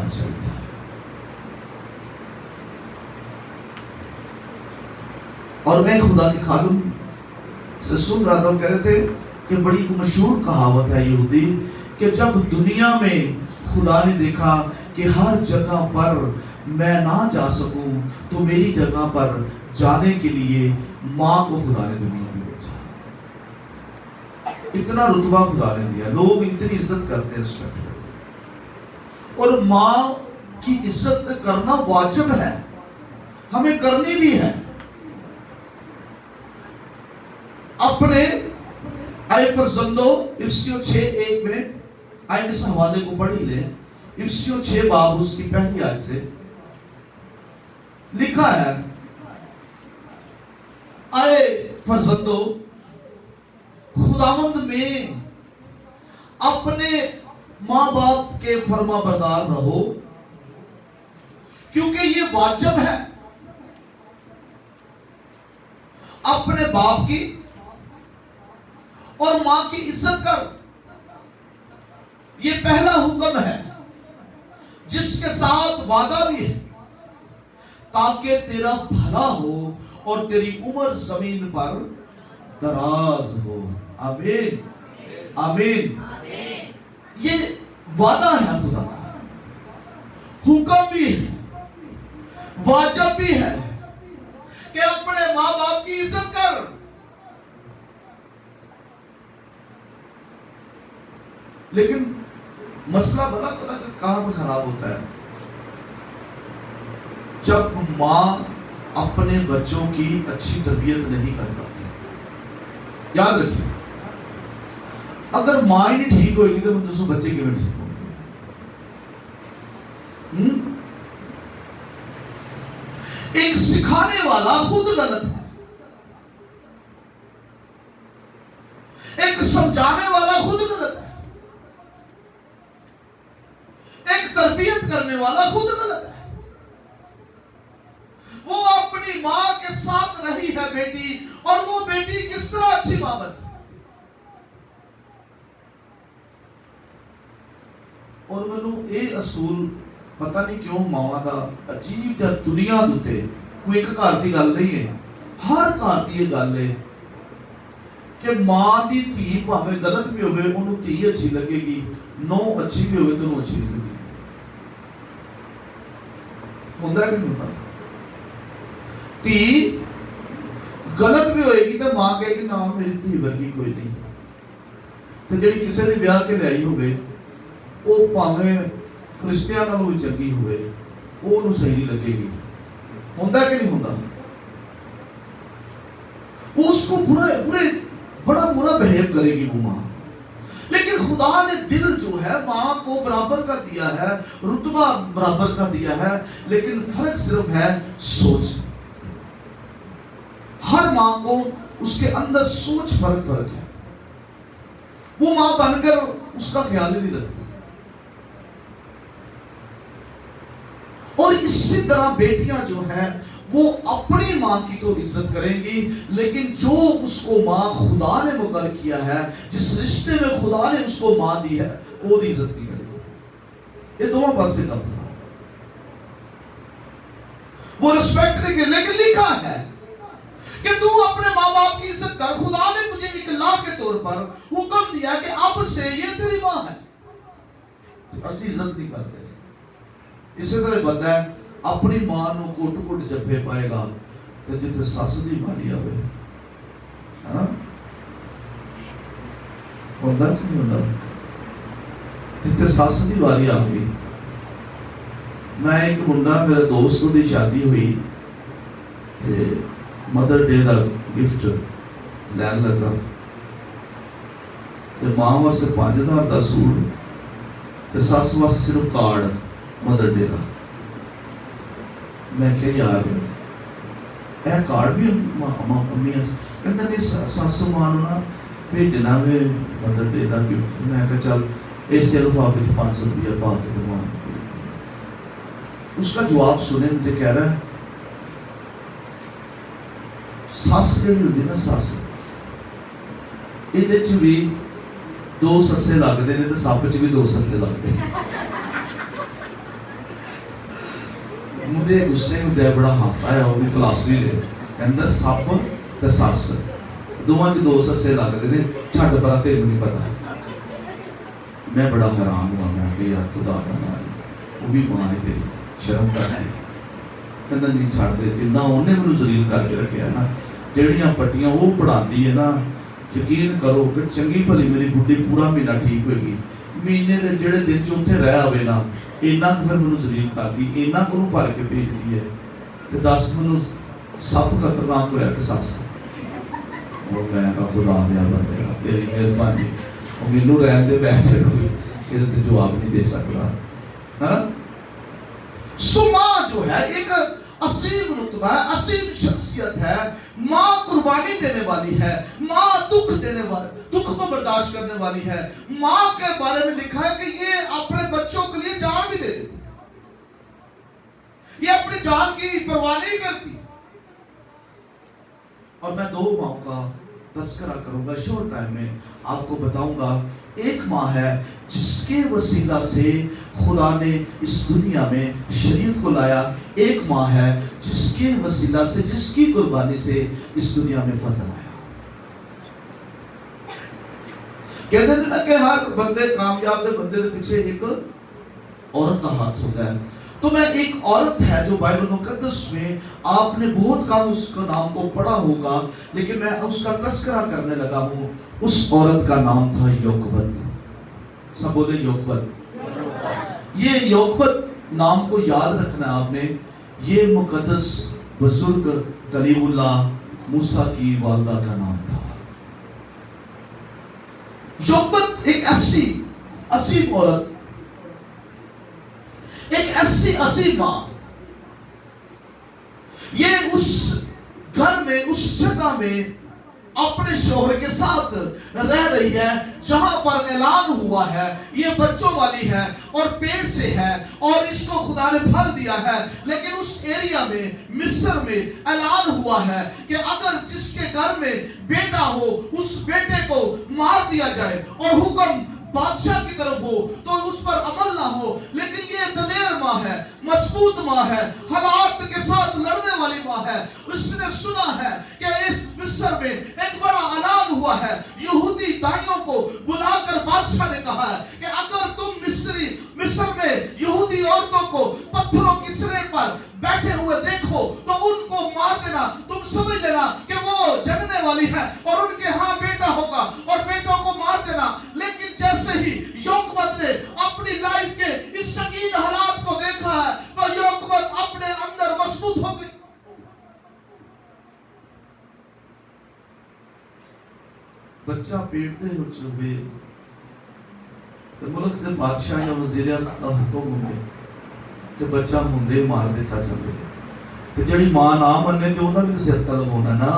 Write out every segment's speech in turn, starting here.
ہونا چاہیے. اور میں خدا کے خادم سے سن رہا تھا، کہہ رہے تھے کہ بڑی مشہور کہاوت ہے یہودی کہ جب دنیا میں خدا نے دیکھا کہ ہر جگہ پر میں نہ جا سکوں تو میری جگہ پر جانے کے لیے ماں کو خدا نے دنیا میں بھیجا. اتنا رتبہ خدا نے دیا، لوگ اتنی عزت کرتے ہیں، رسپیکٹ کرتے ہیں. اور ماں کی عزت کرنا واجب ہے، ہمیں کرنی بھی ہے. اپنے اے فرزندو، افسیوں 6:1 میں آئے اس حوالے کو پڑھ ہی لیں. افسیوں 6 باب اس کی پہلی آیت سے لکھا ہے، اے فرزندو خداوند میں اپنے ماں باپ کے فرما بردار رہو، کیونکہ یہ واجب ہے. اپنے باپ کی اور ماں کی عزت کر، یہ پہلا حکم ہے جس کے ساتھ وعدہ بھی ہے تاکہ تیرا بھلا ہو اور تیری عمر زمین پر دراز ہو. آمین آمین. یہ وعدہ ہے خدا کا، حکم بھی ہے، واجب بھی ہے کہ اپنے ماں باپ کی عزت کر. لیکن مسئلہ بڑا کہاں پہ خراب ہوتا ہے؟ جب ماں اپنے بچوں کی اچھی تربیت نہیں کر پاتی. یاد رکھیے، اگر ماں ہی نہیں ٹھیک ہوئے گی تو دوسرے بچے کی بھی ٹھیک ہوں گے. ایک سکھانے والا خود غلط ہے، ایک سمجھانے والا خود غلط ہے، ایک تربیت کرنے والا خود غلط ہے. وہ اپنی ماں کے ساتھ رہی ہے بیٹی، اور وہ بیٹی کس طرح اچھی ماں بن سکتی. اور مینوں یہ اصول پتہ نہیں کیوں ماواں دا عجیب جا دنیا دے کوئی ایک گھر دی گل نہیں ہے، ہر گھر دی یہ گل ہے کہ ماں دی دھی بھاویں غلط بھی ہوئے انہوں دھی اچھی لگے گی، نو اچھی بھی ہوئے تو انہوں اچھی لگے گی. ہوندہ کہ نہیں ہوتا؟ دھی غلط بھی ہوئے گی تو ماں کہے گی نا میری دھی ورگی کوئی نہیں. تو جڑی کسی نے بیاہ کے لے آئی ہوئے وہ پاویں فرشتیاں نالوں بھی چنگی ہوئے وہ انہوں صحیح نہیں لگے گی. ہوندہ کہ نہیں ہوندہ؟ وہ اس کو بڑا برا بہیو کرے گی وہ ماں. لیکن خدا نے دل جو ہے ماں کو برابر کا دیا ہے، رتبہ برابر کا دیا ہے، لیکن فرق صرف ہے سوچ. ہر ماں کو اس کے اندر سوچ فرق ہے. وہ ماں بن کر اس کا خیال ہی نہیں رکھتی. اور اسی طرح بیٹیاں جو ہیں وہ اپنی ماں کی تو عزت کریں گی، لیکن جو اس کو ماں خدا نے مقرر کیا ہے، جس رشتے میں خدا نے اس کو ماں دی ہے، وہ دی عزت نہیں کرے گی. یہ دونوں پاس سے کم تھا، وہ رسپیکٹ نہیں کرے. لیکن لکھا ہے کہ تو اپنے ماں باپ کی عزت کر. خدا نے تجھے اکلا کے طور پر حکم دیا کہ اب سے یہ تیری ماں ہے. اسی عزت نہیں کرتے. اسی طرح بندہ ہے اپنی ماں نو کوٹ جفے پائے گا تو جتنے ساس دی ماری آوے. ہوندہ کہ نہیں ہوندہ؟ جتنے ساس دی ماری آوے. میں ایک منڈا میرے دوست کو دی شادی ہوئی، مدر ڈے دا گفٹ لین لگا، ماں واسطے 5000 دا سوٹ، ساس واسطے صرف کارڈ مدر ڈے دا. میں کہ یار اے کارڈ بھی امی کہتا نہیں ساس ماں نا بھیجنا میں مدر ڈے دا گفٹ. میں کہا چل ایسے لفافے 500 روپیہ پا کے دماغ. اس کا جواب سنے مجھے کہہ رہا ہے ساس جڑی ہوندی نا ساس، یہ بھی 2 سسے لگتے ہیں تو سپ چ بھی 2 سسے لگتے ہیں. मुझे गुस्से ਹੁੰਦੇ ਬੜਾ ਹਾਸਾ ਆਇਆ ਉਹਦੀ ਫਿਲਾਸਫੀ ਦੇ ਅੰਦਰ ਸੱਪ ਤੇ ਸੱਸ ਦੋਵਾਂ ਚ ਦੋ ਸੱਸੇ ਲੱਗਦੇ ਨੇ ਛੱਡ ਪਰਾਂ ਤੈਨੂੰ ਨਹੀਂ ਪਤਾ ਮੈਂ ਬੜਾ ਹੈਰਾਨ ਹੋਇਆ ਮੈਂ ਕਿ ਯਾਰ ਖੁਦਾ ਦਾ ਨਾਮ ਉਹ ਵੀ ਮਾਂ ਹੈ ਸ਼ਰਮ ਕਰਦੀ ਕਹਿੰਦਾ ਨਹੀਂ ਛੱਡਦੇ ਜਿੰਨਾ ਉਹਨੇ ਮੈਨੂੰ ਜ਼ਲੀਲ ਕਰਕੇ ਰੱਖਿਆ ਨਾ ਜਿਹੜੀਆਂ ਪੱਟੀਆਂ ਉਹ ਪੜਾਉਂਦੀ ਹੈ ਨਾ ਯਕੀਨ ਕਰੋ ਕਿ ਚੰਗੀ ਭਲੀ ਮੇਰੀ ਬੁੱਢੀ ਪੂਰਾ ਮਹੀਨਾ ਠੀਕ ਹੋਏਗੀ ਮਹੀਨੇ ਦੇ ਜਿਹੜੇ ਦਿਨ ਚ ਉੱਥੇ ਰਹਿ ਆਵੇ ਨਾ ਇੰਨਾ ਕੁ ਫਿਰ ਮੈਨੂੰ ਜ਼ਲੀਲ ਕਰਦੀ ਇੰਨਾ ਕੁ ਨੂੰ ਭਰ ਕੇ ਭੇਜਦੀ ਹੈ ਤੇ ਦੱਸ ਮੈਨੂੰ ਸਭ ਖਤਰਨਾਕ ਹੋਇਆ ਕਿ ਸੱਸ ਉਹ ਮੈਂ ਕਹਾ ਖੁਦਾ ਦਿਆ ਬੰਦਿਆ ਤੇਰੀ ਮਿਹਰਬਾਨੀ ਉਹ ਮੈਨੂੰ ਰਹਿਣ ਦੇ ਬੈਠ ਹੋਈ ਇਹਦੇ ਤੇ ਜਵਾਬ ਨਹੀਂ ਦੇ ਸਕਦਾ हाँ सो माँ जो है एक असीम रुतबा है असीम शख्सियत है माँ कुर्बानी देने वाली है माँ दुख देने वाली दुख को बर्दाश्त करने वाली है माँ के बारे में लिखा है कि ये अपने बच्चों के लिए जान भी दे देती ये अपनी जान की परवाह नहीं करती और मैं दो माँ का तस्करा करूंगा शॉर्ट टाइम में आपको बताऊंगा एक माँ है जिसके वसीला से खुदा ने इस दुनिया में शरीयत को लाया एक माँ है जिसके वसीला से जिसकी कुर्बानी से इस दुनिया में फजल आया कहते हैं ना कि हर बंदे कामयाब दे बंदे के पीछे एक औरत का हाथ होता है तो मैं एक औरत है जो बाइबल मुकद्दस में आपने बहुत कम उसका नाम को पढ़ा होगा लेकिन मैं उसका तस्करा करने लगा हूँ उस औरत का नाम था योकबत सब बोले योकबत ये योकबत नाम को याद रखना आपने ये मुकद्दस बुजुर्ग कलीमुल्लाह मूसा की वालदा का नाम था योकबत एक ऐसी औरत एक ऐसी मां ये उस घर में उस जगह में अपने शौहर के साथ रह रही है जहां पर ऐलान हुआ है ये बच्चों वाली है और पेट से है और इसको खुदा ने फल दिया है लेकिन उस एरिया में मिस्र में ऐलान हुआ है कि अगर जिसके घर में बेटा हो उस बेटे को मार दिया जाए और हुक्म बादशाह की तरफ हो तो उस पर अमल ना हो लेकिन ये दलेर माँ है मजबूत माँ है हालात के साथ लड़ने वाली माँ है उसने सुना है कि इस मिस्र में एक बड़ा ऐलान हुआ है यहूदी दाइयों को बुलाकर बादशाह ने कहा है कि अगर तुम मिस्र में यहूदी औरतों को पत्थरों की सिरे पर बैठे हुए देखो तो उनको मार देना तुम समझ लेना कि वो जनने वाली है और उनके यहाँ बेटा होगा और बेटों को मार देना लेकिन जैसे ही योकबत ने अपनी लाइफ के इस संगीन हालात को देखा है तो योकबत अपने अंदर मजबूत हो गई बच्चा पेटते हो चुके तो मुल्क से बादशाह या वजीर का हुक्म होंगे कि बच्चा मुंडे मार देता जाए तो जड़ी मां ना मन्ने तो उन्होंने भी सिर कलम होना ना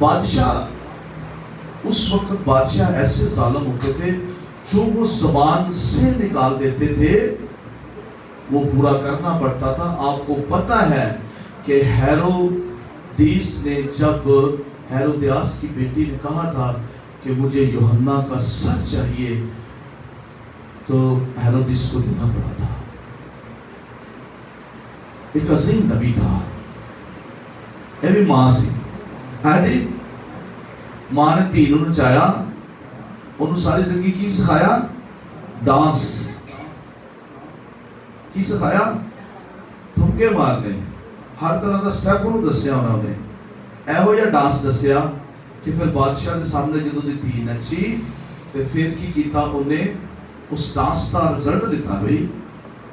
बादशाह उस वक्त बादशाह ऐसे जालिम होते थे जो वो जुबान से निकाल देते थे वो पूरा करना पड़ता था आपको पता है कि हेरोदिस ने जब हेरोदियास की बेटी ने कहा था कि मुझे यूहन्ना का सर चाहिए तो हेरोदिस को देना पड़ा था एक अजीम नबी था ये भी मां सी जी मां ने धी नूं नचाया उन्होंने सारी जिंदगी की सिखाया डांस की सिखाया ठुमके मारने हर तरह का स्टेप उन्होंने दसिया उन्होंने ਇਹੋ ਜਿਹਾ ਡਾਂਸ ਦੱਸਿਆ ਕਿ ਫਿਰ ਬਾਦਸ਼ਾਹ ਦੇ ਸਾਹਮਣੇ ਜਦੋਂ ਦੀ ਧੀ ਨੱਚੀ ਤੇ ਫਿਰ ਕੀ ਕੀਤਾ ਉਹਨੇ ਉਸ ਡਾਂਸ ਦਾ ਰਿਜ਼ਲਟ ਦਿੱਤਾ ਬਈ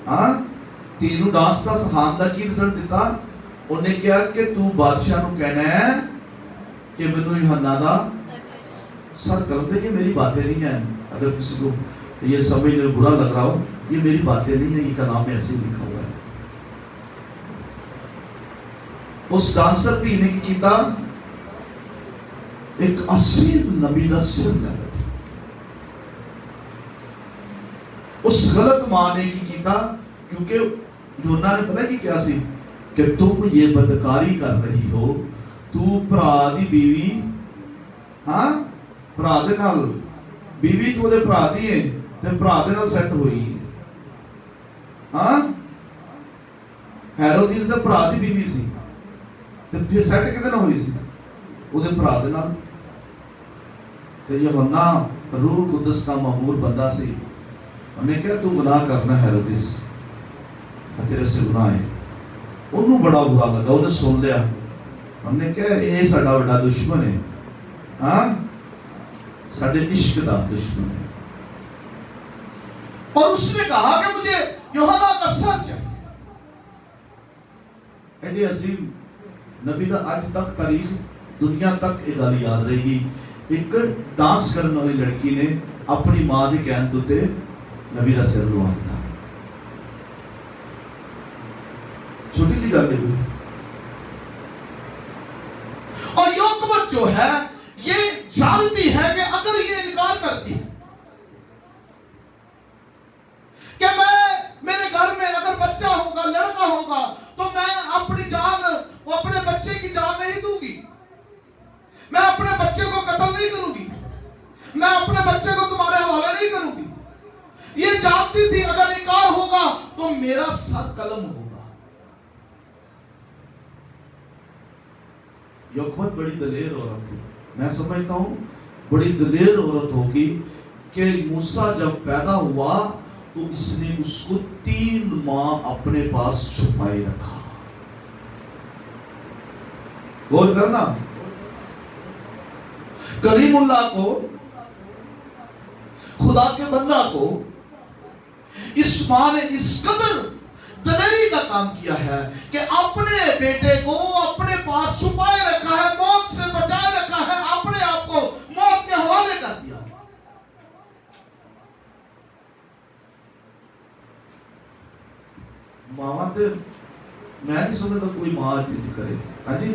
ਹਾਂ ਧੀ ਨੂੰ ਡਾਂਸ ਦਾ ਸਿਖਾਉਣ ਦਾ ਕੀ ਰਿਜ਼ਲਟ ਦਿੱਤਾ ਉਹਨੇ ਕਿਹਾ ਕਿ ਤੂੰ ਬਾਦਸ਼ਾਹ ਨੂੰ ਕਹਿਣਾ ਹੈ कि मैनू यूहन्ना दा सर कर दे ये मेरी बातें नहीं है अगर किसी को ये समझने में बुरा लग रहा हो ये मेरी बातें नहीं है ये कलाम में ऐसे लिखा हुआ है उस डांसर धी ने की कीता एक असीम नबी दा सिर ले उस गलत मां ने की कीता क्योंकि यूहन्ना ने पता की क्या सी कि तुम ये बदकारी कर रही हो तू भरा दी बीवी हाँ भरा दे नाल बीवी तू दे भरा दी है ते भरा दे नाल सेट होई है हाँ ਹੈਰੋਦੀਸ ਦੇ ਭਰਾ ਦੀ ਬੀਵੀ ਸੀ, ਤੇ ਫਿਰ ਸੈੱਟ ਕਿਹਦੇ ਨਾਲ ਹੋਈ ਸੀ? ਉਹਦੇ ਭਰਾ ਦੇ ਨਾਲ। ਤੇ ਯਹੋਨਾ रूह कुदस का मामूर बंदा सी। हमने कहा तू गुनाह करना हेरोदिस, तेरे से गुनाह है। उन्होंने बड़ा बुरा लगा, उन्हें सुन लिया। हमने कहा ये साडा बड़ा दुश्मन है, हाँ साडे इश्क दा दुश्मन है। और उसने कहा कि मुझे यूहन्ना का सर चाहिए। एडी अजीम नबी का आज तक तारीख दुनिया तक ये गल याद रहेगी। एक डांस करने वाली लड़की ने अपनी मां के कहने के उत्ते नबी का सिर लुआ दिता। छोटी सी गल है। और योकवत जो है ये जानती है कि अगर ये इनकार करती है कि मैं मेरे घर में अगर बच्चा होगा, लड़का होगा, तो मैं अपनी जान, वो अपने बच्चे की जान नहीं दूंगी, मैं अपने बच्चे को कत्ल नहीं करूंगी, मैं अपने बच्चे को तुम्हारे हवाले नहीं करूंगी। ये जानती थी अगर इनकार होगा तो मेरा सर कलम होगा। योकवत बड़ी दलेर औरत थी। मैं समझता हूं बड़ी दलेर औरत होगी कि मूसा जब पैदा हुआ तो इसने उसको 3 माह अपने पास छुपाए रखा। गौर करना, करीमुल्लाह को, खुदा के बंदा को इस मां ने इस कदर दलेरी का काम किया है कि अपने बेटे को अपने पास छुपाए रखा है, मौत से बचाए रखा है, अपने आप को मौत के हवाले कर दिया। मां ते मैं नहीं समझता कोई मां जिद करे। हाँ जी,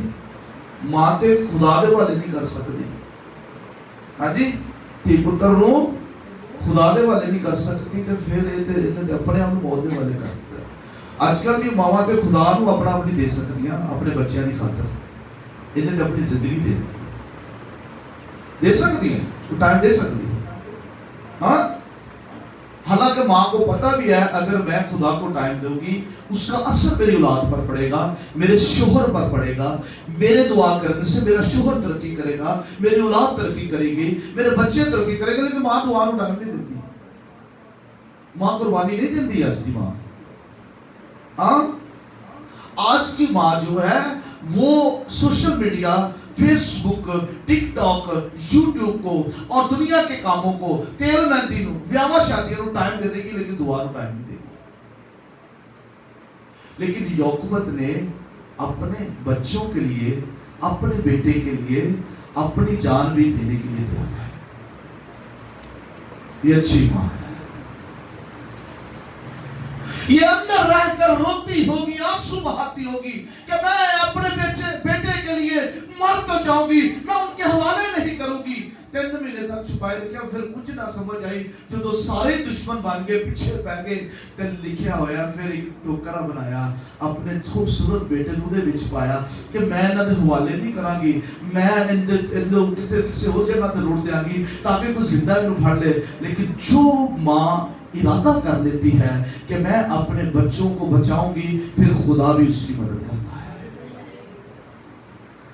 मां ते खुदा दे वाले नहीं कर सकती। हाँ जी, धी पुत्र नो खुदा दे वाले नहीं कर सकती, तो फिर इन्हें अपने आप मौत दे वाले कर दिता। आजकल दी मावां ते खुदा नू अपना आप नहीं दे सकदियां अपने बच्चों की खातर, इन्हें अपनी जिंदगी दे सकती है, टाइम दे सकती है। हाँ, हालांकि माँ को पता भी है अगर मैं खुदा को टाइम दूंगी उसका असर मेरी औलाद पर पड़ेगा, मेरे शोहर पर पड़ेगा, मेरे दुआ करने से मेरा शोहर तरक्की करेगा, मेरी औलाद तरक्की करेगी, मेरे बच्चे तरक्की करेंगे। लेकिन माँ दुआ को टाइम नहीं देती, माँ कुर्बानी नहीं देती आज की माँ। हाँ, आज की माँ जो है वो social media, Facebook, TikTok, YouTube को और दुनिया के कामों को, तेल मेहंदी नू, व्याह शादियों को टाइम दे देगी, लेकिन दुआ को टाइम नहीं देगी। लेकिन योकवत ने अपने बच्चों के लिए, अपने बेटे के लिए अपनी जान भी देने के लिए तैयार है। ये अच्छी मां है। ये अंदर रहकर रोती होगी, आंसू बहाती होगी कि मैं अपने बेटे के लिए मर तो जाऊंगी, मैं उनके हवाले नहीं करूंगी। 3 महीने तक छुपाए रखा, फिर कुछ ना समझ आई, जो सारे दुश्मन बन गए, पीछे पै गए, ते लिखा होया फिर एक टोकरा बनाया, अपने खूबसूरत बेटे नूं दे विच पाया कि मैं इन्हां दे हवाले नहीं करांगी, मैं इन्हां किसी और जगह ते रोड़ देंगी ताकि कोई जिंदा इन्हूं फड़ ले। लेकिन जो मां इरादा कर लेती है कि मैं अपने बच्चों को बचाऊंगी, फिर खुदा भी उसकी मदद करता है।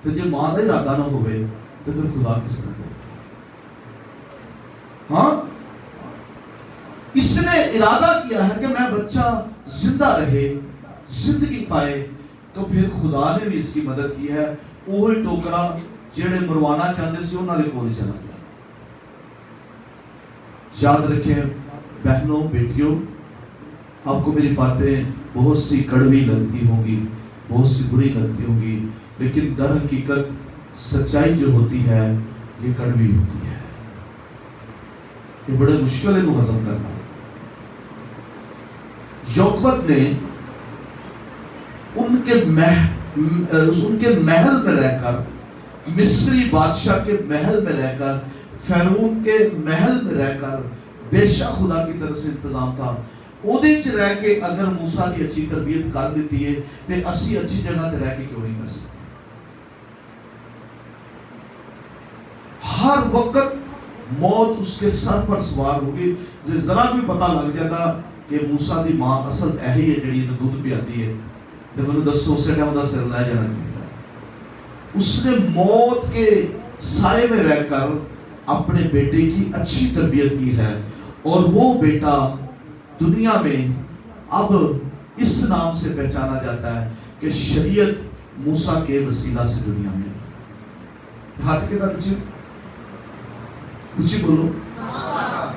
तो जो मां का इरादा ना होवे तो फिर खुदा किस तरह करेगा? हाँ, इसने इरादा किया है कि मैं बच्चा जिंदा रहे, जिंदगी पाए, तो फिर खुदा ने भी इसकी मदद की है। वो टोकरा जेड़े मरवाना चाहते सी उन्हां दे कोल चला गया। याद रखें बहनों, बेटियों, आपको मेरी बातें बहुत सी कड़वी लगती होंगी, बहुत सी बुरी लगती होंगी, लेकिन दर हकीकत सच्चाई जो होती है ये कड़वी होती है। ये बड़े मुश्किल है इन्हें हजम करना। योकवत ने उनके महल में रहकर, मिस्री बादशाह के महल में रहकर, फैरून के महल में रहकर, बेशक खुदा की तरफ से इंतजाम था, ओदे च रह के अगर मूसा की अच्छी तरबियत कर लेती है तो असी अच्छी जगह ते रह के क्यों नहीं कर सकते? हर वक्त मौत उसके सर पर सवार होगी। जरा भी पता लग जाता कि मूसा की मां असल यही है जिहड़ी दूध पियाती है, ਤੇ ਮੈਨੂੰ ਦੱਸੋ ਉਸੇ ਟਾਈਮ ਦਾ ਸਿਰ ਲੈ ਜਾਣਾ ਚਾਹੀਦਾ। उसने मौत के साए में रहकर अपने बेटे की अच्छी तरबियत की है और वो बेटा दुनिया में अब इस नाम से पहचाना जाता है कि शरीयत मूसा के वसीला से दुनिया में। हाथ के तरफ ऊंची बोलो,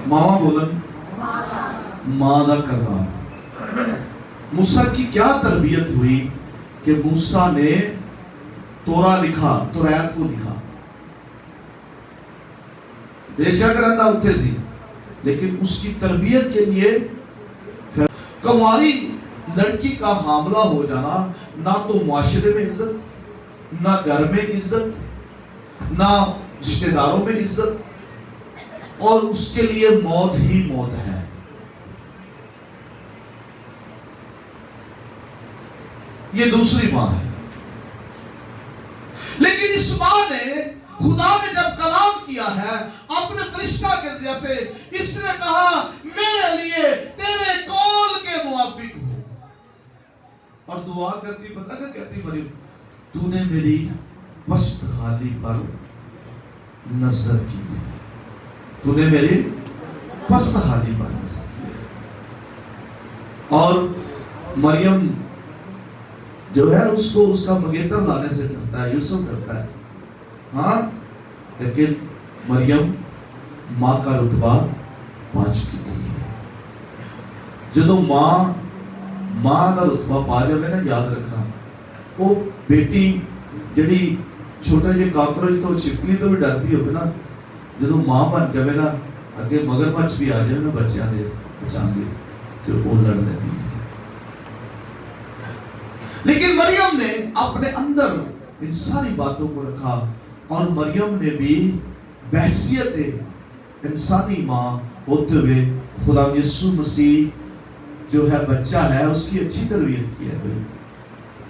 मावा बोलन, मां दा करना। मूसा की क्या तरबियत हुई कि मूसा ने तोरा लिखा, तौरात को लिखा। बेशक रहना उत्थे सी, लेकिन उसकी तरबियत के लिए कुंवारी लड़की का हामला हो जाना ना तो माशरे में इज्जत, ना घर में इज्जत, ना रिश्तेदारों में इज्जत, और उसके लिए मौत ही मौत है। ये दूसरी मां है। लेकिन इस मां ने, खुदा ने जब कलाम किया है अपने फरिश्ता के जरिए से, इसने कहा मेरे लिए तेरे कौल के मुआफिक हो। और दुआ करती, पता क्या कहती मरियम, तूने मेरी पस्त हाली पर नजर की है, तूने मेरी पस्त हाली पर नजर की है। और मरियम जो है उसको उसका मंगेतर लाने से करता है, यूसुफ करता है, हाँ, लेकिन मरियम मां का रुतबा पा चुकी थी। जो मां का रुतबा पा जाए ना, याद रखना, वो बेटी जड़ी छोटे जे काकरोच तो छिपकली तो भी डरती होगी ना, जो मां बन जाए ना, अगे मगरमच्छ भी आ जाए ना बच्चों के बचाने दे, तो वो लड़ लेती है। लेकिन मरियम ने अपने अंदर इन सारी बातों को रखा, और मरियम ने भी बहसियत इंसानी मां होते हुए खुदा यीशु मसीह जो है बच्चा है उसकी अच्छी तरबियत की है भाई।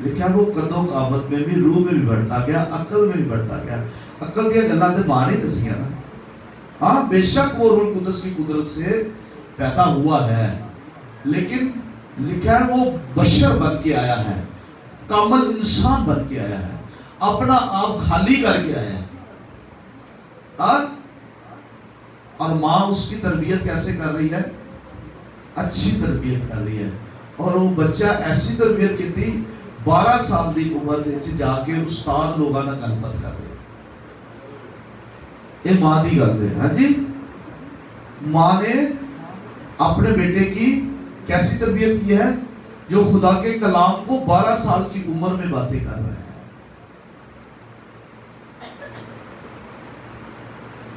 लेकिन वो कदों कामत में भी, रूह में भी बढ़ता गया, अकल में भी बढ़ता गया। अकल दी गल्लां ते मां ने दसिया ना, हाँ बेशक वो रूह कुदस की कुदरत से पैदा हुआ है, लेकिन लिखा है वो बशर बन के आया है, कामल इंसान बन के आया है, अपना आप खाली करके आया है। और मां उसकी तरबियत कैसे कर रही है? अच्छी तरबियत कर रही है। और वो बच्चा ऐसी तरबियत की थी, 12 साल की उम्र से जाके उस्ताद लोगों का गलबात कर रहे हैं। ये मां की गल है। हाँ जी, मां ने अपने बेटे की कैसी तरबियत की है? जो खुदा के कलाम को 12 साल की उम्र में बातें कर रहा है।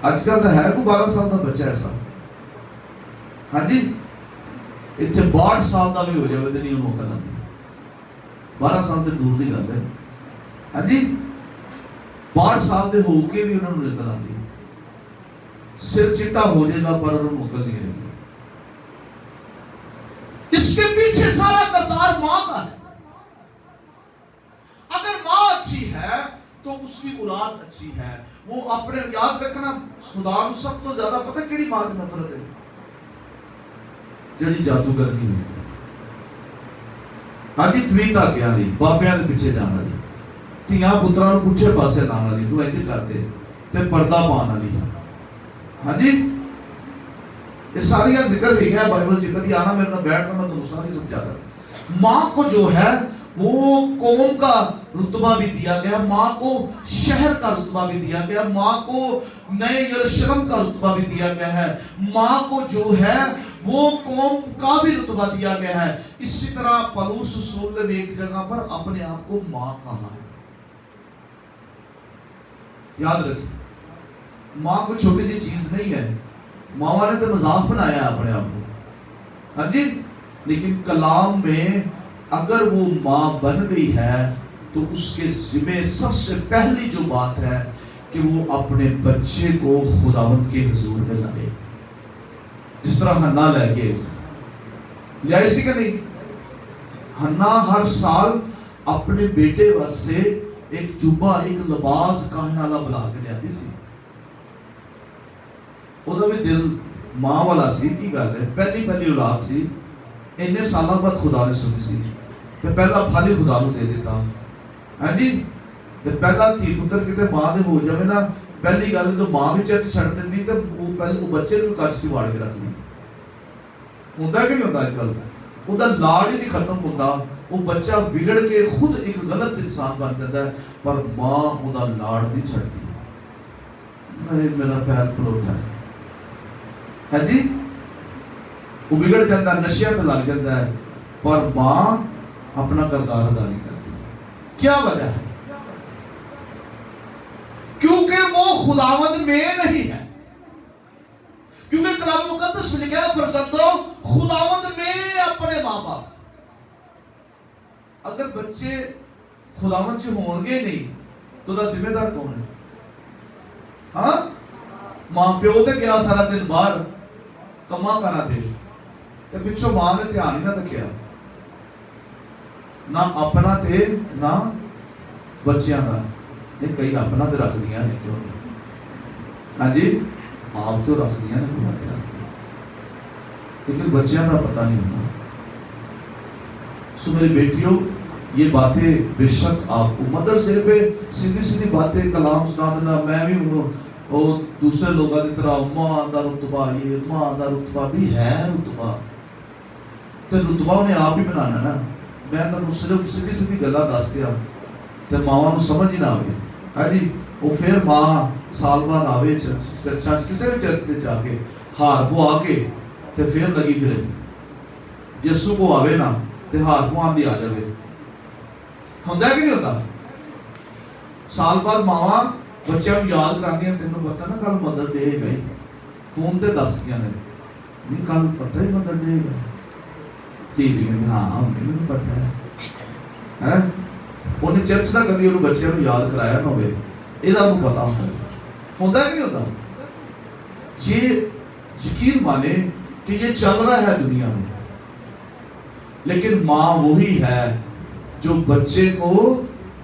आजकल तो है कोई 12 साल का बच्चा ऐसा? हाँ जी, इतने 62 साल का भी हो जाए तो नहीं मौका आती। 12 साल से दूर की गल है। हाँ जी, 62 साल के होके भी उन्होंने निकल आती, सिर चिट्टा हो जाएगा पर उन्होंने मुकल नहीं रहेगी। इसके पीछे सारा करतार मां का है। अगर मां अच्छी है तो उसकी औलाद अच्छी है। वो अपने, याद रखना, खुदा को सब तो ज्यादा पता केड़ी मां की नफरत है? जड़ी जादूगरनी हुई। हाँ जी, तवीता क्या नहीं, बाबियां के पीछे जाने वाली, धियां पुत्रां नूं पुठे पासे लाने वाली, तू इंज कर दे, ते पर्दा पाने वाली। हाँ जी, ये सारियां जिक्र है क्या बाइबल जिक्र दी, आना मेरे नाल बैठना, मैं तुम सारी समझाता। मां को जो है वो कौम का रुतबा भी दिया गया, मां को शहर का रुतबा भी दिया गया, मां को नए यरूशलेम का रुतबा भी दिया गया है, मां को जो है वो कौम का भी रुतबा दिया गया है। इसी तरह पौलुस रसूल ने एक जगह पर अपने आप को मां कहा है। याद रखिए, मां को छोटी सी चीज नहीं है। मावा ने तो मजाक बनाया अपने आप को, हाँ जी, लेकिन कलाम में अगर वो मां बन गई है तो उसके जिम्मे सबसे पहली जो बात है कि वो अपने बच्चे को खुदावंद के हुजूर में लाए, जिस तरह हन्ना लेके ले आई सी कि नहीं? हन्ना हर साल अपने बेटे वास्ते एक जुब्बा, एक लिबास कहने वाला बुला के लियाती सी। ਉਹਦਾ भी दिल मां वाला सी। की गल है, पहली औलाद सी, इन्ने सालों बाद खुदा ने सुनी सी। ਤੇ ਪਹਿਲਾ ਫਲ ਹੀ ਖੁਦਾ ਨੂੰ ਦੇ ਦਿੱਤਾ। ਹਾਂਜੀ, ਤੇ ਪਹਿਲਾ ਧੀ ਪੁੱਤਰ ਕਿਤੇ ਮਾਂ ਦੇ ਹੋ ਜਾਵੇ ਨਾ, ਪਹਿਲੀ ਗੱਲ ਜਦੋਂ ਮਾਂ ਵੀ ਚਰਚ ਛੱਡ ਦਿੰਦੀ ਤੇ ਉਹ ਬੱਚੇ ਨੂੰ ਕੱਚ 'ਚ ਵਾੜ ਕੇ ਰੱਖਦੀ। ਹੁੰਦਾ ਕਿ ਨਹੀਂ ਹੁੰਦਾ? ਅੱਜ ਕੱਲ੍ਹ ਉਹਦਾ ਲਾੜ ਹੀ ਨਹੀਂ ਖਤਮ ਹੁੰਦਾ, ਉਹ ਬੱਚਾ ਵਿਗੜ ਕੇ ਖੁਦ ਇੱਕ ਗਲਤ ਇਨਸਾਨ ਬਣ ਜਾਂਦਾ ਹੈ, ਪਰ ਮਾਂ ਉਹਦਾ ਲਾੜ ਨਹੀਂ ਛੱਡਦੀ। ਮੇਰਾ ਪੈਰ ਪਲੋਟਾ ਹੈ, ਹਾਂਜੀ, ਉਹ ਵਿਗੜ ਜਾਂਦਾ, ਨਸ਼ਿਆਂ ਤੇ ਲੱਗ ਜਾਂਦਾ ਹੈ, ਪਰ ਮਾਂ अपना किरदार अदा नहीं करती। क्या वजह है? क्योंकि वो खुदावंद में नहीं है। क्योंकि कलाम मुकद्दस में लिखा है, फरजंदों खुदावंद में अपने मां बाप। अगर बच्चे खुदावंद से होंगे नहीं तो दा जिम्मेदार कौन है? हाँ, मां प्यो ते गया सारा दिन बाहर कमा करा दे ते पिछों मां ने ध्यान ही ना रखिया, ना अपना ते ना बच्चियां का। नहीं, कई अपना तो रख दिया ने, क्यों नहीं? हाँ जी, आप तो रख दिया ने, लेकिन बच्चियां का पता नहीं होता। सो मेरी बेटियों, ये बातें बेशक आपको मदर्स डे पे सीधी सीधी बातें कलाम सुना देना, मैं भी हूँ और दूसरे लोगों की तरह मां का रुतबा, ये मां का रुतबा भी है, रुतबा तो रुतबा उन्हें आप ही बनाना ना। मैं तुहानू सिर्फ सीधी सीधी गल्लां दस दिया ते मावां नू समझ ही ना आवे। है जी, वो फिर मां साल बाद आवे चर्चा किसी भी चर्च ते जाके हार पुआ के ते फिर लगी फिरे, यसू को आवे ना ते हार पुआन दी आ जावे। हुंदा कि नहीं होता? साल बाद मावां बच्चों को याद करांदियां, तेनू पता ना कल मदर डे है, फोन ते दसदियां ने, नहीं कल पता ही मदर डे है। हाँ, मैनू पता है। उन्हें चर्च ना कभी उन्हें बच्चों को याद कराया ना हो, यदा पता होता कि नहीं होता? ये यकीन माने कि ये चल रहा है दुनिया में, लेकिन माँ वही है जो बच्चे को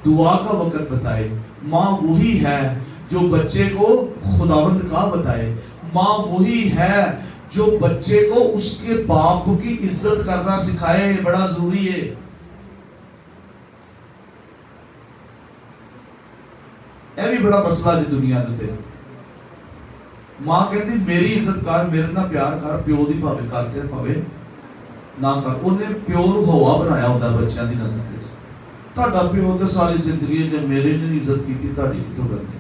दुआ का वक्त बताए, माँ वही है जो बच्चे को खुदावंद का बताए, माँ वही है जो बच्चे को उसके बाप की इज्जत करना सिखाए। बड़ा जरूरी है। यह भी बड़ा मसला जी दुनिया के। मां कहती मेरी इज्जत कर, मेरे ना प्यार कर, प्यो की भावे करते भावे ना कर। उन्हें प्यो को हवा बनाया होता बच्चों की नजर में। तुहाडा प्यो तो सारी जिंदगी ने मेरे ने इज्जत की, तुहाडी कितों करनी?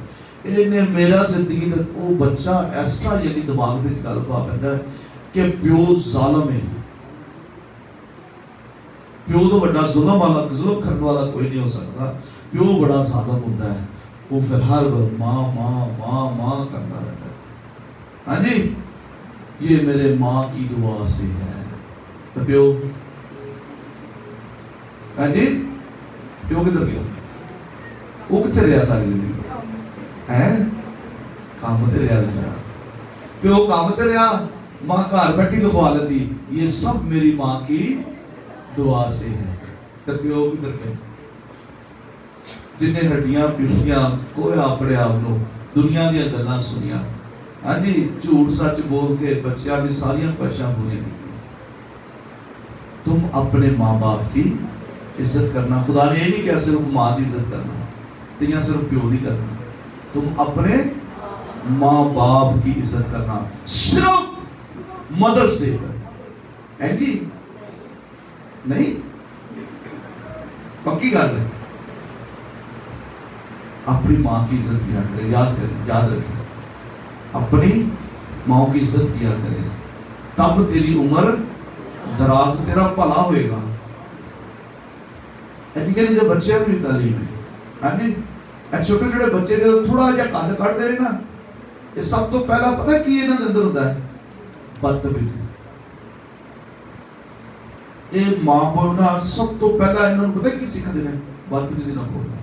इन्हें मेरा जिंदगी वो बच्चा ऐसा यदि दिमाग में गल पा पैदा कि प्यो जालिम है, प्यो तो बड़ा जुल्म वाला, जुल्म करने वाला कोई नहीं हो सकता। प्यो बड़ा जालिम होता है, वो फिर हर माँ माँ माँ माँ करना रहता है। हाँ जी, ये मेरे माँ की दुआ से है। तो प्यो, हाँ जी, प्यो किधर गया? वो कितने रहा सारी जिंदगी है? काम ते रहा बेचारा, प्यो काम ते रहा, मां घर बैठी लिखवा लेती, ये सब मेरी मां की दुआ से है। तो प्यो किधर गए? जिन्हें हड्डियां पीसियां कोई अपने आप को दुनिया दी गल्लां सुनिया, हाँ जी, झूठ सच बोल के बच्चों की सारियां ख्वाहिशां पूरी की। तुम अपने माँ बाप की इज्जत करना। खुदा ने ये नहीं कहा सिर्फ माँ की इज्जत करना तो या सिर्फ प्यो की करना। तुम अपने माँ बाप की इज्जत करना सिर्फ मदर्स डे पर है जी, नहीं पक्की गल है। अपनी माँ की इज्जत किया करें, याद करें, याद रखें, अपनी माँ की इज्जत किया करें, तब तेरी उम्र दराज, तेरा भला होएगा। जो बच्चे भी तालीम है, हाँ जी, छोटे छोटे बच्चे जो थोड़ा जहा कद कटते रहे ना, ये सब तो पहला पता की इन्होंने अंदर होता है? बदतमीजी। ये मां बाप ना सब तो पहला इन्होंने पता की सीखते हैं? बदतमीजी ना बोलना।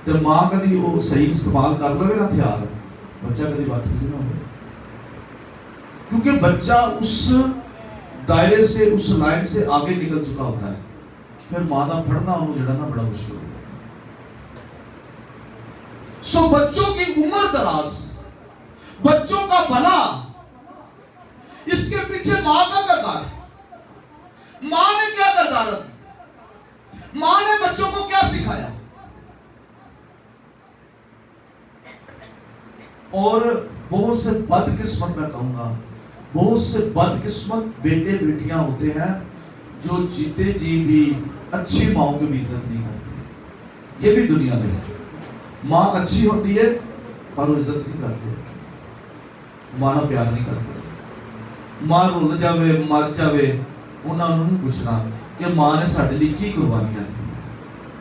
तो मां कभी वो सही इस्तेमाल कर लवे ना हथियार, बच्चा कभी बदतमीजी ना हो, क्योंकि बच्चा उस दायरे से, उस लाइन से आगे निकल चुका होता है। फिर मां का पढ़ना उन्हें जड़ना बड़ा मुश्किल होता है। सो बच्चों की उम्र दराज, बच्चों का भला, इसके पीछे मां का किरदार है। मां ने क्या करना अदालत, मां ने बच्चों को क्या सिखाया? और बहुत से बदकिस्मत, मैं कहूंगा बहुत से बदकिस्मत बेटे बेटियां होते हैं जो जीते जी भी अच्छी माओ की भी इज्जत नहीं करते। ये भी दुनिया में है। माँ अच्छी होती है पर वो इज्जत नहीं करती, मां ना प्यार नहीं करती। मां रुल जावे मर जावे उन्होंने नहीं पूछना कि मां ने साडे लिए की कुर्बानियां दी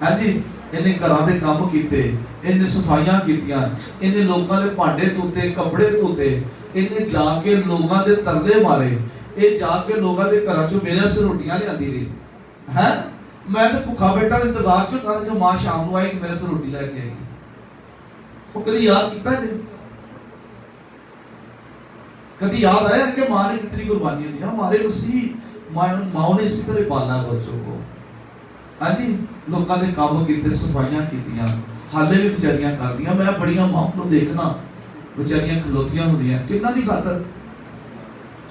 है जी। इन्हें घरां दे काम कीते, इन्हें सफाइयां कीतियां, इन्हें लोगों के भांडे धोते, कपड़े धोते, इन्हें जाके लोगों के तरले मारे, ये जाके लोगों के घरों चों मेरे से रोटियां लियांदी रही है। मैं तो भुखा बैठा इंतजार च था कि मां शाम को आएगी मेरे से रोटी लैके आएगी। वो कभी याद किया जी? कभी याद आया कि मां ने कितनी कुर्बानियां दी? हमारे मसीह माओ ने इसी तरह पाला बच्चों को। हाँ जी, लोगों के काम किए, सफाइयां कीतियां, हाले भी बेचारियां कर दियां। मैं बड़ियां मां को देखना बेचारियां खलोतियां होंदियां किन्ना दी खातर?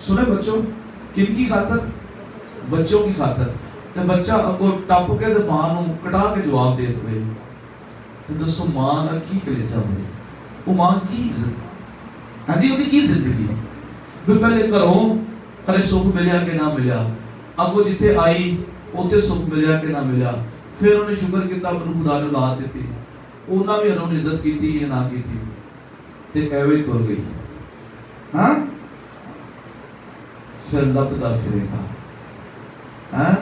सुने बच्चों, किन की खातर? बच्चों की खातर। ते बच्चा अगो टप के ते मां नूं कटा के जवाब दे दे ते दसो मां दा की कलेजा होवे? वो मां की इज्जत, हाँ जी, उहदी की जिंदगी? भी पहले घरों अरे सुख मिलिया कि ना मिलिया, अगो जिथे आई उत्थे सुख मिलिया कि ना मिलिया, फिर उन्हें शुक्र किया मैनूं खुदा ने औलाद दित्ती, उन्हां भी उन्होंने इज्जत की या ना की, ते एवें तुर गई। हाँ, फिर लभदा फिरेगा। हाँ,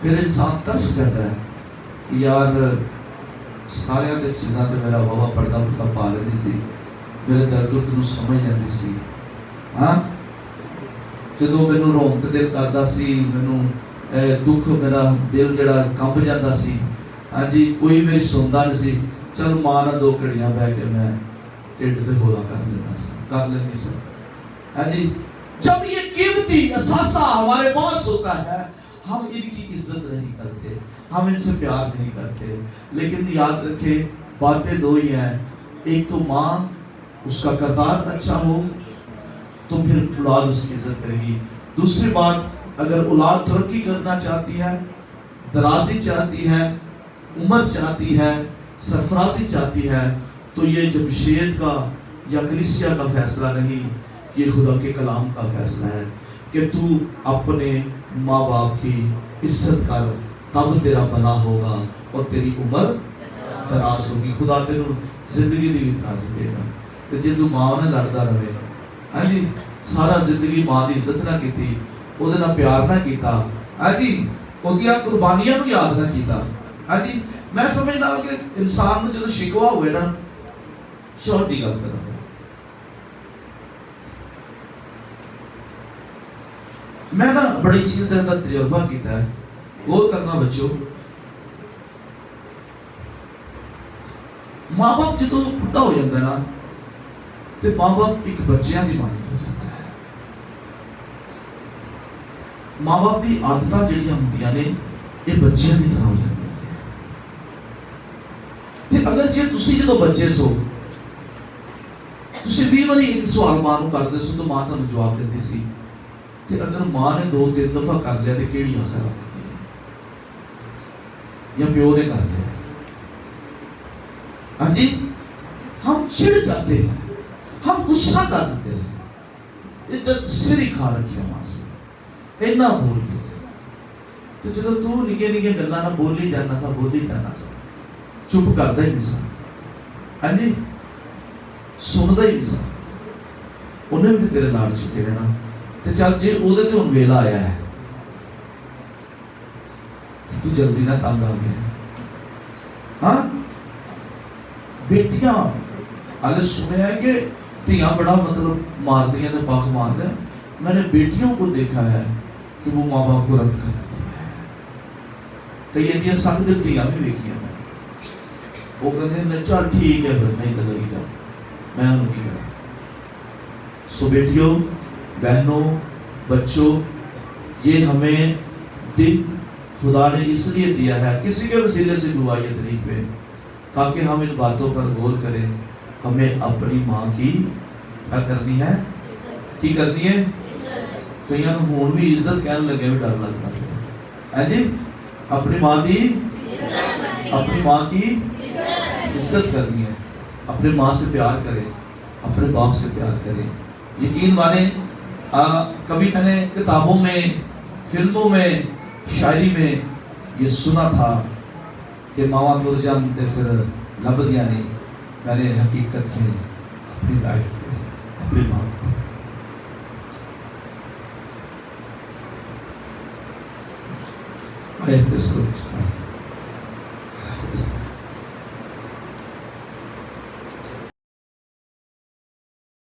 फिर इंसान तरस करता है कि यार सारियां दे चीज़ां ते मेरा बाबा पर्दा पुर्दा पा लैंदी सी, मेरे दर्द दुर्द नूं समझ लैंदी सी। हाँ, जदों मैनूं रोण ते दिल करदा सी, मैनूं दुख मेरा दिल जड़ा कंब जाता सी। हाँ जी, कोई मेरी सुनता नहीं सी। चल मां नाल दो घड़ियां बह के मैं ढिड ते होला कर लेनी सी। हाँ जी, जब ये कीमती असासा हमारे पास होता है हम इनकी इज्जत नहीं करते, हम इनसे प्यार नहीं करते। लेकिन याद रखे बातें दो ही हैं, एक तो माँ उसका किरदार अच्छा हो तो फिर औलाद उसकी इज्जत करेगी। दूसरी बात, अगर औलाद तरक्की करना चाहती है, दराजी चाहती है, उम्र चाहती है, सरफराजी चाहती है, तो ये जमशेद का या कलीसिया का फैसला नहीं, ये खुदा के कलाम का फैसला है कि तू अपने माँ बाप की इज्जत कर, तब तेरा भला होगा और तेरी उम्र दराज होगी। खुदा तेनू जिंदगी दी भी दराज देगा। तो जे तू माँ ने लड़ता रहे, हाँ जी, सारा जिंदगी माँ की इज्जत ना की, ਉਹਦੇ ਨਾਲ ਪਿਆਰ ਨਾ ਕੀਤਾ, ਹਾਂਜੀ, ਉਹਦੀਆਂ ਕੁਰਬਾਨੀਆਂ ਨੂੰ ਯਾਦ ਨਾ ਕੀਤਾ, ਹਾਂਜੀ, ਮੈਂ ਸਮਝਦਾ ਕਿ ਇਨਸਾਨ ਨੂੰ ਜਦੋਂ ਸ਼ਿਕਵਾ ਹੋਵੇ ਨਾ, ਸ਼ੋਰ ਦੀ ਗੱਲ ਕਰਾਂ, ਮੈਂ ਨਾ ਬੜੀ ਚੀਜ਼ ਦੇ ਅੰਦਰ ਤਜਰਬਾ ਕੀਤਾ ਹੈ। ਗੌਰ ਕਰਨਾ ਬੱਚੋ, ਮਾਂ ਬਾਪ ਜਦੋਂ ਬੁੱਢਾ ਹੋ ਜਾਂਦਾ ਨਾ ਤੇ ਮਾਂ ਬਾਪ ਇੱਕ ਬੱਚਿਆਂ ਦੀ ਮਾਨਤ ਹੋ ਜਾਂਦਾ। माँ बाप की आदत जड़ियां होंदियां ने ये बच्चों की तरह हो जाती है। अगर जे तुसी जो बच्चे सो, तुसी 20 बारी एक सवाल मां नूं करदे सो तो मां तुहानूं जवाब दिंदी सी, ते अगर मां ने 2-3 दफा कर लिया तो किहड़ी आखर आ गई या प्यो ने कर लिया? हाँ जी, हम चिढ़ जाते हैं, हम गुस्सा कर देते हैं, इधर सिर ही खा रखी मां से इन्ना बोल दे। तो जो तू निके निके गल्लां ना बोली जाना था, बोली जाना सा, चुप करदा ही नहीं सा, हाँ जी, सुनदा ही नहीं सा, उन्हें भी तेरे लाड़ चुके रहना। तो चल जे ओदे ते हुण वेला आया है तो तू जल्दी ना तंग आ गया। हाँ, बेटियां हाले सुने है कि धियां बड़ा मतलब मारदियां ने, पख मारदे। मैंने बेटियों को देखा है कि वो माँ बाप को रद्द कर देती है। कई ऐडिया संग दिल धियां भी देखियां मैं, वो कहते हैं चल ठीक है फिर नहीं तो लगी जा, मैं उनकी करा। सो बेटियों, बहनों, बच्चों, ये हमें दिन खुदा ने इसलिए दिया है किसी के वसीले से दुआई तरीक पे, ताकि हम इन बातों पर गौर करें। हमें अपनी माँ की क्या करनी है, की करनी है। कई हुण भी इज्जत कहने लगे भी डर लगता है, ہے جی اپنی ماں کی عزت کرنی ہے، اپنی ماں سے پیار کرے، اپنے باپ سے پیار کرے. یقین مانے کبھی میں نے کتابوں میں، فلموں میں، شاعری میں یہ سنا تھا کہ ماواں تر جان تے پھر لبدیاں نہیں. میں نے حقیقت میں اپنی لائف میں اپنی ماں کو آئے